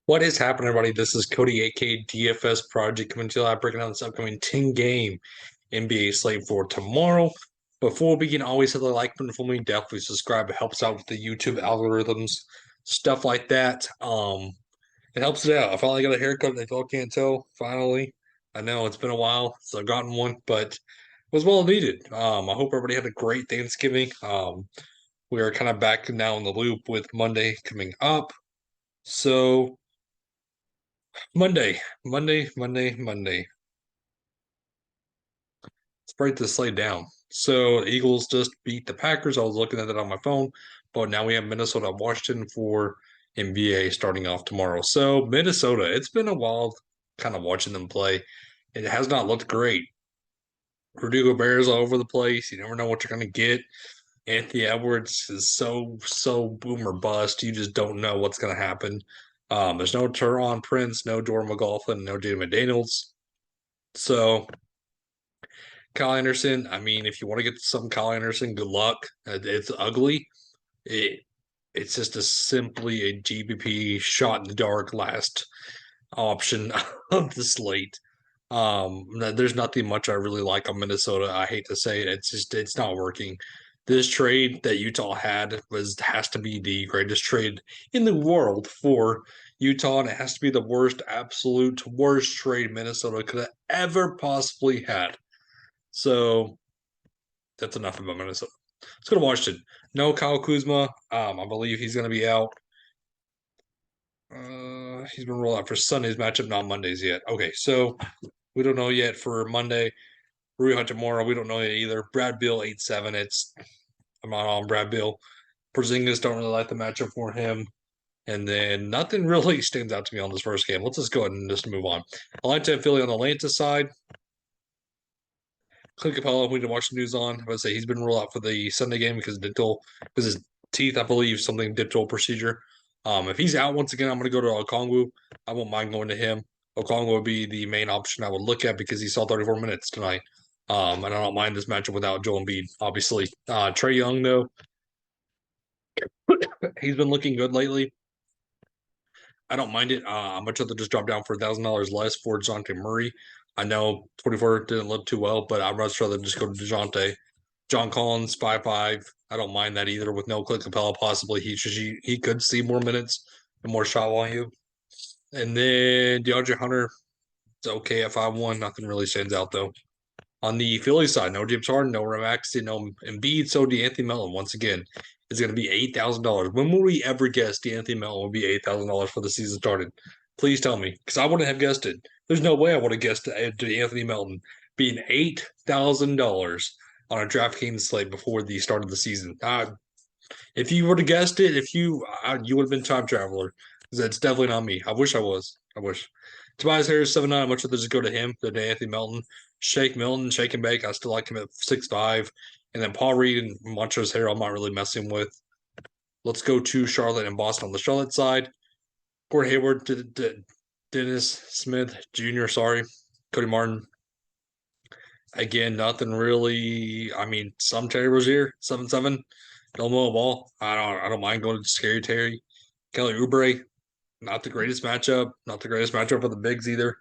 What is happening, everybody? This is Cody, aka DFS Project, coming to you live, breaking down this upcoming 10-game NBA slate for tomorrow. Before we begin, always hit the like button for me. Definitely subscribe. It helps out with the YouTube algorithms, stuff like that. It helps it out. I finally got a haircut. If y'all can't tell, finally. I know it's been a while since I've gotten one, but it was well needed. I hope everybody had a great Thanksgiving. We are kind of back now in the loop with Monday coming up. So Monday. Let's break this slate down. So the Eagles just beat the Packers. I was looking at that on my phone, but now we have Minnesota, Washington for NBA starting off tomorrow. So Minnesota, it's been a while kind of watching them play. It has not looked great. Rudy Gobert's all over the place. You never know what you're going to get. Anthony Edwards is so boom or bust. You just don't know what's going to happen. There's no Teron Prince, no Jordan McLaughlin, no Jaden McDaniels. So Kyle Anderson, I mean, if you want to get some Kyle Anderson, good luck. It's ugly. It it's just simply a GBP shot in the dark last option of the slate. There's nothing much I really like on Minnesota. I hate to say it. It's not working. This trade that Utah had has to be the greatest trade in the world for Utah, and it has to be the absolute worst trade Minnesota could have ever possibly had. So that's enough about Minnesota. Let's go to Washington. No Kyle Kuzma. I believe he's going to be out. He's been rolled out for Sunday's matchup, not Monday's yet. Okay, so we don't know yet for Monday. Rui Hachimura, we don't know yet either. Brad Beal, 8-7. I'm not on Brad Beal. Porzingis, don't really like the matchup for him. And then nothing really stands out to me on this first game. Let's just go ahead and just move on. I like to have Philly on the Atlanta side. Clint Capella, we didn't watch the news on. I would say he's been ruled out for the Sunday game because his teeth, I believe, something dental procedure. If he's out once again, I'm going to go to Okongwu. I won't mind going to him. Okongwu would be the main option I would look at because he saw 34 minutes tonight. And I don't mind this matchup without Joel Embiid, obviously. Trae Young, though, he's been looking good lately. I don't mind it. I'm much rather just drop down for $1,000 less for DeJounte Murray. I know 24 didn't look too well, but I'd much rather just go to DeJounte. John Collins, 5-5. I don't mind that either with no Clint Capella. Possibly he could see more minutes and more shot volume. And then DeAndre Hunter, it's okay at 5-1. Nothing really stands out, though. On the Philly side, no James Harden, no Maxey, no Embiid, so DeAnthony Melton once again is going to be $8,000. When will we ever guess DeAnthony Melton will be $8,000 for the season started? Please tell me, because I wouldn't have guessed it. There's no way I would have guessed DeAnthony Melton being $8,000 on a DraftKings slate before the start of the season. If you would have guessed it, you would have been time traveler. That's definitely not me. I wish I was. I wish. Tobias Harris 7-9. I'm much rather just go to him than to Anthony Melton. Shake Milton, shake and bake. I still like him at 6-5. And then Paul Reed and Montrezl Harrell, I'm not really messing with. Let's go to Charlotte and Boston on the Charlotte side. Gordon Hayward, Dennis Smith Jr., sorry. Cody Martin. Again, nothing really. I mean, some Terry Rozier, 7-7. Don't know a ball. I don't mind going to Scary Terry. Kelly Oubre, not the greatest matchup. Not the greatest matchup for the bigs either.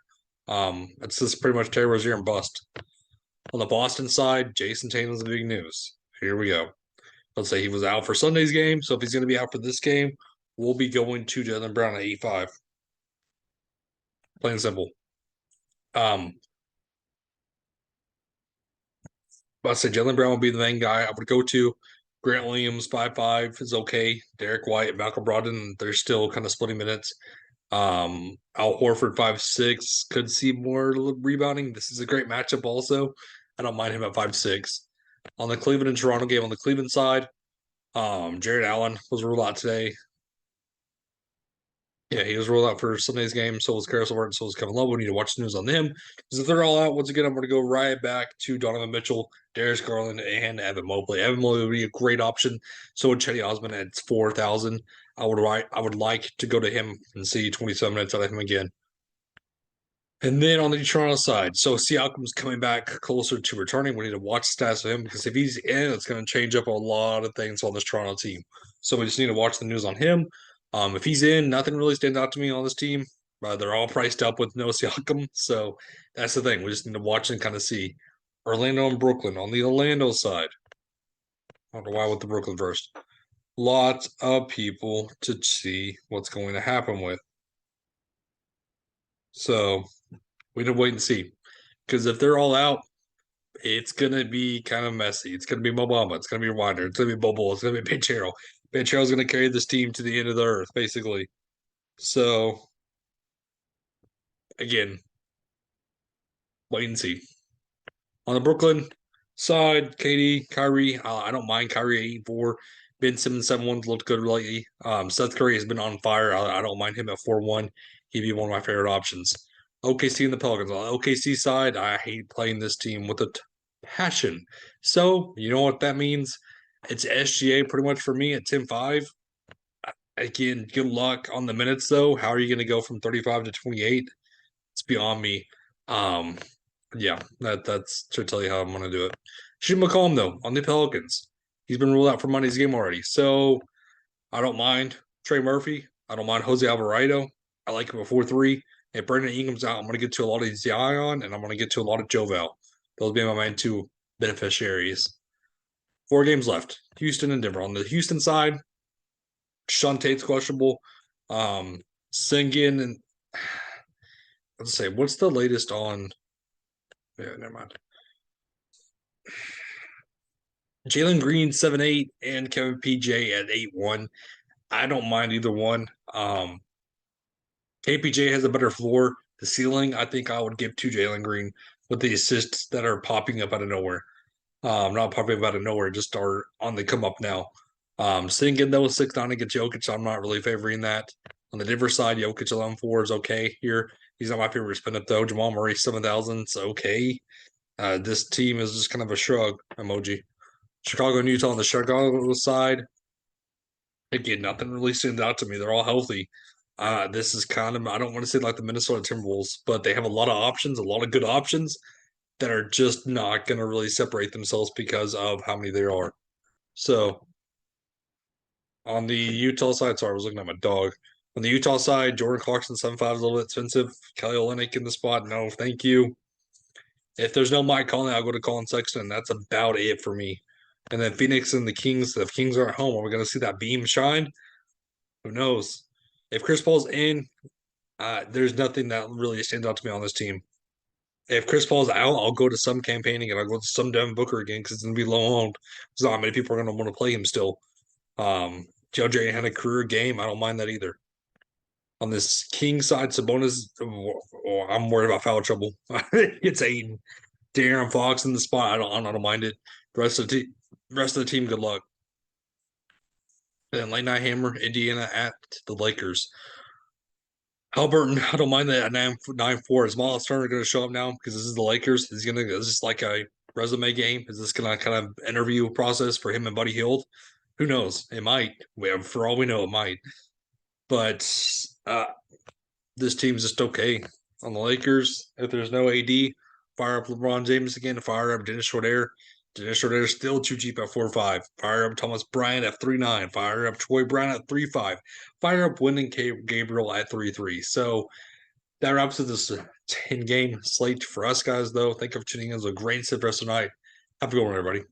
It's just pretty much Terry Rozier and bust. On the Boston side, Jason Tatum's the big news. Here we go. Let's say he was out for Sunday's game, so if he's going to be out for this game, we'll be going to Jaylen Brown at 8-5. Plain and simple. I'd say Jaylen Brown would be the main guy I would go to. Grant Williams, 5-5 is okay. Derek White, Malcolm Brogdon, they're still kind of splitting minutes. Al Horford 5-6 could see more rebounding. This is a great matchup also. I don't mind him at 5-6. On the Cleveland and Toronto game on the Cleveland side, Jared Allen was ruled out today. Yeah, he was ruled out for Sunday's game. So was Caris LeVert, so was Kevin Love. We need to watch the news on them. Because if they're all out, once again, I'm going to go right back to Donovan Mitchell, Darius Garland, and Evan Mobley. Evan Mobley would be a great option. So would Chetty Osman at 4,000. I would like to go to him and see 27 minutes out of him again. And then on the Toronto side, so Siakam's coming back closer to returning. We need to watch the stats of him because if he's in, it's going to change up a lot of things on this Toronto team. So we just need to watch the news on him. If he's in, nothing really stands out to me on this team. They're all priced up with no Siakam, so that's the thing. We just need to watch and kind of see. Orlando and Brooklyn. On the Orlando side, I don't know why with the Brooklyn first. Lots of people to see what's going to happen with. So we need to wait and see. Because if they're all out, it's gonna be kind of messy. It's gonna be Mobama. It's gonna be Winder. It's gonna be Bobo. It's gonna be Banchero. Banchero's gonna carry this team to the end of the earth, basically. So again, wait and see. On the Brooklyn side, KD, Kyrie, I don't mind Kyrie 8-4. Ben Simmons 7-1 looked good lately. Seth Curry has been on fire. I don't mind him at 4-1. He'd be one of my favorite options. OKC and the Pelicans. On the OKC side, I hate playing this team with a passion. So, you know what that means? It's SGA pretty much for me at 10-5. Again, good luck on the minutes, though. How are you going to go from 35 to 28? It's beyond me. Um, yeah, that's to tell you how I'm gonna do it. Shoot McCollum though on the Pelicans. He's been ruled out for Monday's game already, so I don't mind Trey Murphy. I don't mind Jose Alvarado. I like him at 4-3. If Brandon Ingram's out, I'm gonna get to a lot of Zion and I'm gonna get to a lot of Jovel. Those be my main two beneficiaries. 4 games left. Houston and Denver. On the Houston side, Sean Tate's questionable. Singin and let's say what's the latest on yeah, never mind. Jalen Green 7-8 and Kevin PJ at 8-1. I don't mind either one. KPJ has a better floor. The ceiling, I think I would give to Jalen Green with the assists that are popping up out of nowhere. Not popping up out of nowhere, just are on the come up now. Singing though 6-9 against Jokic, I'm not really favoring that. On the Denver side, Jokic 11-4 is okay here. He's not my favorite spin up though. Jamal Murray 7,000 is okay. This team is just kind of a shrug emoji. Chicago and Utah on the Chicago side, again, nothing really stands out to me. They're all healthy. This is kind of, I don't want to say like the Minnesota Timberwolves, but they have a lot of options, a lot of good options that are just not going to really separate themselves because of how many there are. So on the Utah side, sorry, I was looking at my dog. On the Utah side, Jordan Clarkson 7-5 is a little bit expensive. Kelly Olynyk in the spot, no, thank you. If there's no Mike Conley, I'll go to Colin Sexton. That's about it for me. And then Phoenix and the Kings, if Kings are at home, are we going to see that beam shine? Who knows? If Chris Paul's in, there's nothing that really stands out to me on this team. If Chris Paul's out, I'll go to some campaigning and I'll go to some Devin Booker again because it's going to be low owned. Because not many people are going to want to play him still. JJ had a career game. I don't mind that either. On this King side, Sabonis, I'm worried about foul trouble. It's Aiden. De'Aaron Fox in the spot. I don't mind it. The rest of the team, good luck. And then late night hammer, Indiana at the Lakers. Halliburton, I don't mind that at 9-4. Is Miles Turner going to show up now because this is the Lakers? Is this like a resume game? Is this going to kind of interview process for him and Buddy Hield? Who knows? It might. For all we know, it might. But this team's just okay. On the Lakers, if there's no AD, fire up LeBron James again, fire up Dennis Schroeder. Dennis Schroeder is still too cheap at 4-5. Fire up Thomas Bryant at 3-9. Fire up Troy Brown at 3-5. Fire up Wyndon Gabriel at 3-3. So that wraps up this 10-game slate for us guys, though. Thank you for tuning in. It was a great sit for us tonight. Have a good one, everybody.